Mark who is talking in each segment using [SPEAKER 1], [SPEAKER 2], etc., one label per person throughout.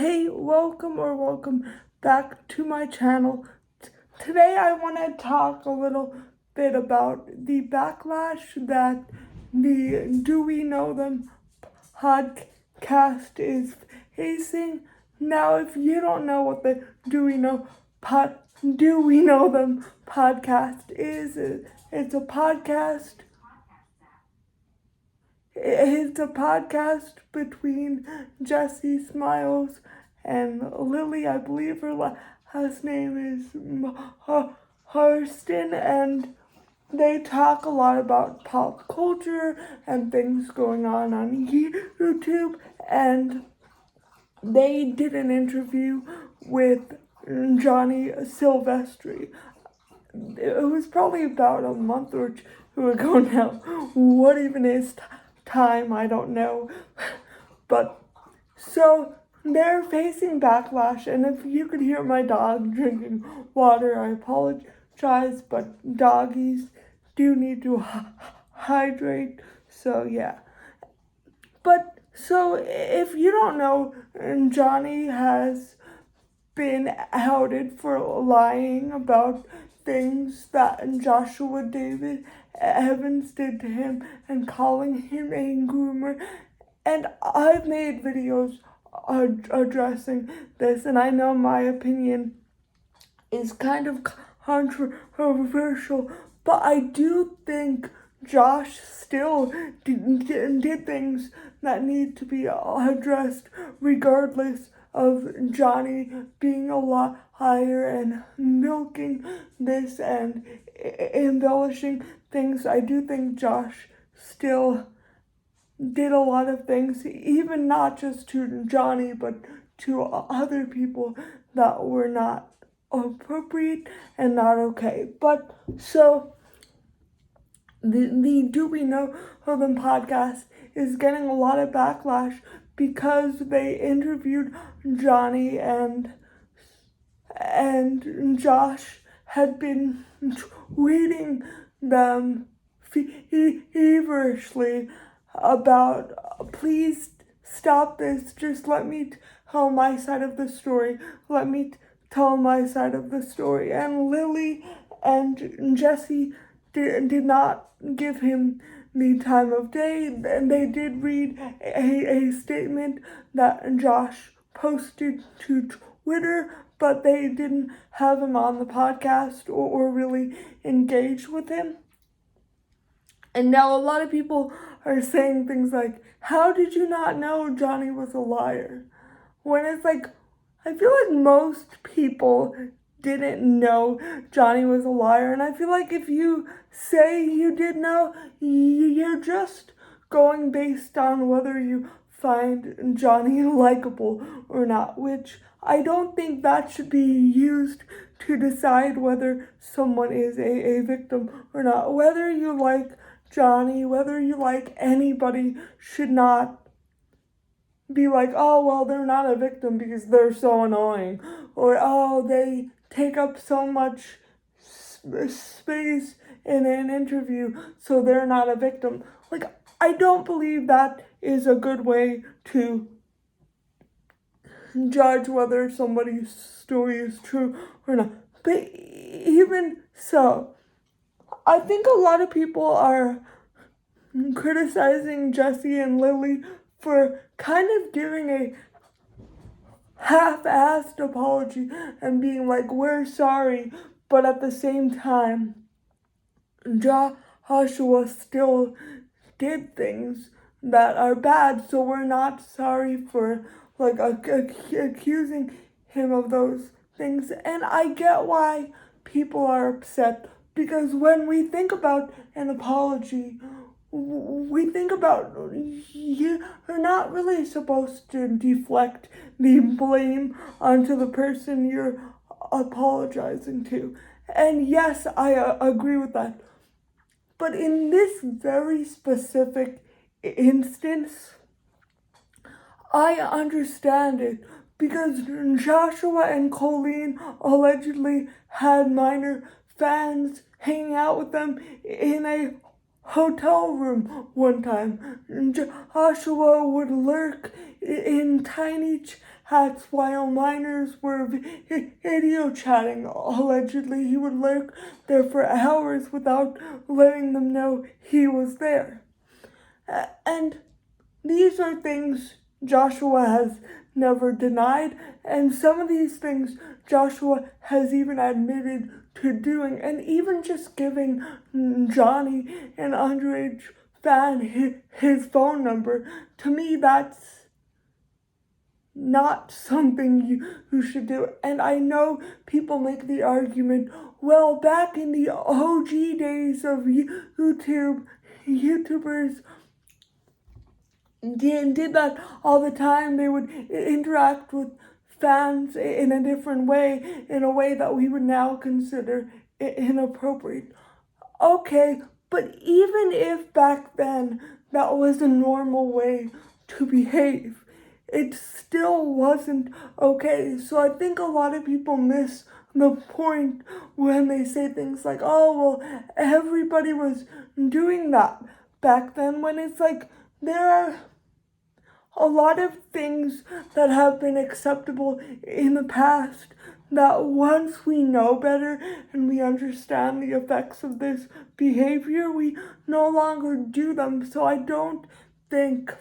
[SPEAKER 1] Hey, welcome back to my channel. Today I want to talk a little bit about the backlash that the Do We Know Them podcast is facing. Now, if you don't know what the Do We Know Them podcast is, it's a podcast. It's a podcast between Jessi Smiles and Lily. I believe her last name is Hurston, and they talk a lot about pop culture and things going on YouTube. And they did an interview with Johnny Silvestri. It was probably about a month or two ago now. What even is time? I don't know. But so they're facing backlash, and if you could hear my dog drinking water, I apologize, but doggies do need to hydrate. So yeah. But so if you don't know, Johnny has been outed for lying about things that Joshua David Evans did to him and calling him a groomer. And I've made videos addressing this, and I know my opinion is kind of controversial, but I do think Josh still did things that need to be addressed regardless of Johnny being a lot higher and milking this and embellishing things. I do think Josh still did a lot of things, even not just to Johnny, but to other people that were not appropriate and not okay. But so the Do We Know Them podcast is getting a lot of backlash because they interviewed Johnny, and Josh had been tweeting them feverishly about, please stop this, just let me tell my side of the story, let me tell my side of the story. And Lily and Jessi did not give him the time of day, and they did read a statement that Josh posted to Twitter, but they didn't have him on the podcast or really engage with him. And now a lot of people are saying things like, how did you not know Johnny was a liar? When it's like, I feel like most people didn't know Johnny was a liar, and I feel like if you say you did know, you're just going based on whether you find Johnny likable or not, which I don't think that should be used to decide whether someone is a victim or not. Whether you like Johnny, whether you like anybody, should not be like, oh, well, they're not a victim because they're so annoying, or oh, they take up so much space in an interview, so they're not a victim. Like, I don't believe that is a good way to judge whether somebody's story is true or not. But even so, I think a lot of people are criticizing Jessi and Lily for kind of giving a half-assed apology and being like, we're sorry, but at the same time, Joshua still did things that are bad, so we're not sorry for like accusing him of those things. And I get why people are upset, because when we think about an apology, we think about, you're not really supposed to deflect the blame onto the person you're apologizing to. And yes, I agree with that. But in this very specific instance, I understand it, because Joshua and Colleen allegedly had minor fans hanging out with them in a hotel room one time. Joshua would lurk in tiny chats while minors were video chatting. Allegedly, he would lurk there for hours without letting them know he was there. And these are things Joshua has never denied, and some of these things Joshua has even admitted to doing, and even just giving Johnny, an underage fan, his phone number. To me, that's not something you should do. And I know people make the argument, well, back in the OG days of YouTubers did that all the time. They would interact with fans in a different way, in a way that we would now consider inappropriate. Okay, but even if back then that was a normal way to behave, it still wasn't okay. So I think a lot of people miss the point when they say things like, oh, well, everybody was doing that back then, when it's like, there are a lot of things that have been acceptable in the past that once we know better and we understand the effects of this behavior, we no longer do them. So I don't think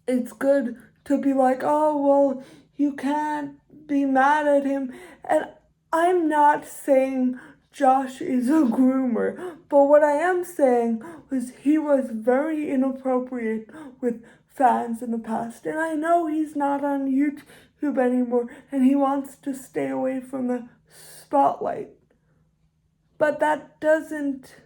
[SPEAKER 1] it's good to be like, oh, well, you can't be mad at him. And I'm not saying Josh is a groomer, but what I am saying was he was very inappropriate with fans in the past. And I know he's not on YouTube anymore and he wants to stay away from the spotlight. But that doesn't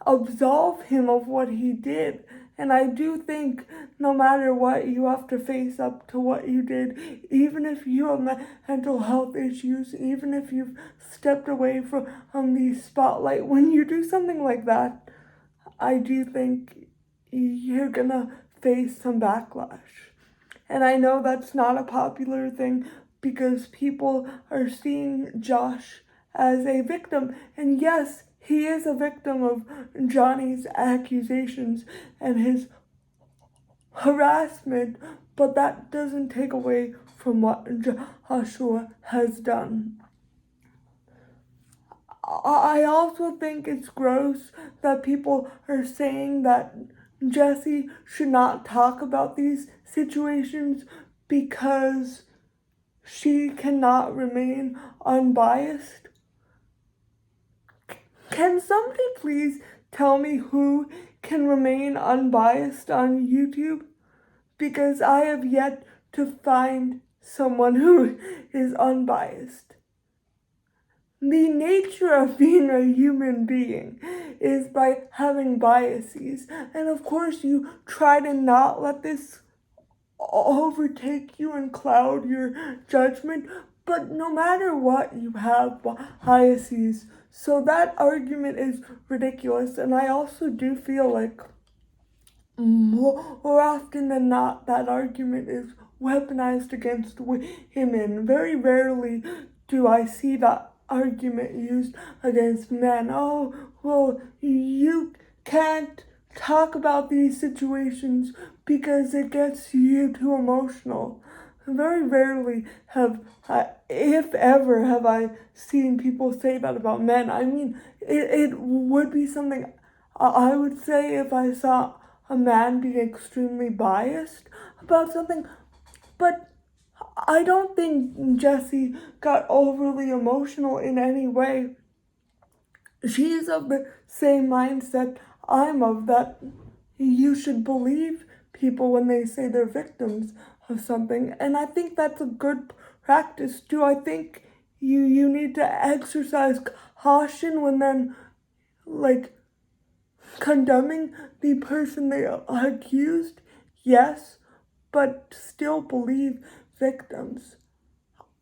[SPEAKER 1] absolve him of what he did. And I do think no matter what, you have to face up to what you did, even if you have mental health issues, even if you've stepped away from the spotlight. When you do something like that, I do think you're gonna face some backlash. And I know that's not a popular thing because people are seeing Josh as a victim. And yes, he is a victim of Johnny's accusations and his harassment, but that doesn't take away from what Joshua has done. I also think it's gross that people are saying that Jessi should not talk about these situations because she cannot remain unbiased. Can somebody please tell me who can remain unbiased on YouTube? Because I have yet to find someone who is unbiased. The nature of being a human being is by having biases. And of course, you try to not let this overtake you and cloud your judgment. But no matter what, you have biases. So that argument is ridiculous. And I also do feel like more often than not, that argument is weaponized against women. Very rarely do I see that argument used against men. Oh, well, you can't talk about these situations because it gets you too emotional. Very rarely have I, if ever, have I seen people say that about men. I mean, it would be something I would say if I saw a man being extremely biased about something, but I don't think Jessi got overly emotional in any way. She's of the same mindset I'm of, that you should believe people when they say they're victims of something. And I think that's a good practice too. I think you need to exercise caution when then condemning the person they accused, yes, but still believe victims.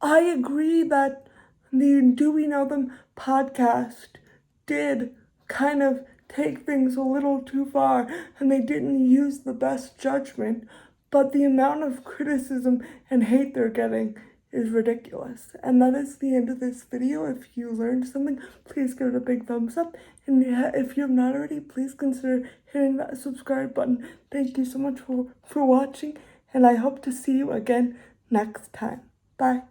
[SPEAKER 1] I agree that the Do We Know Them podcast did kind of take things a little too far and they didn't use the best judgment, but the amount of criticism and hate they're getting is ridiculous. And that is the end of this video. If you learned something, please give it a big thumbs up. And if you have not already, please consider hitting that subscribe button. Thank you so much for watching, and I hope to see you again next time. Bye.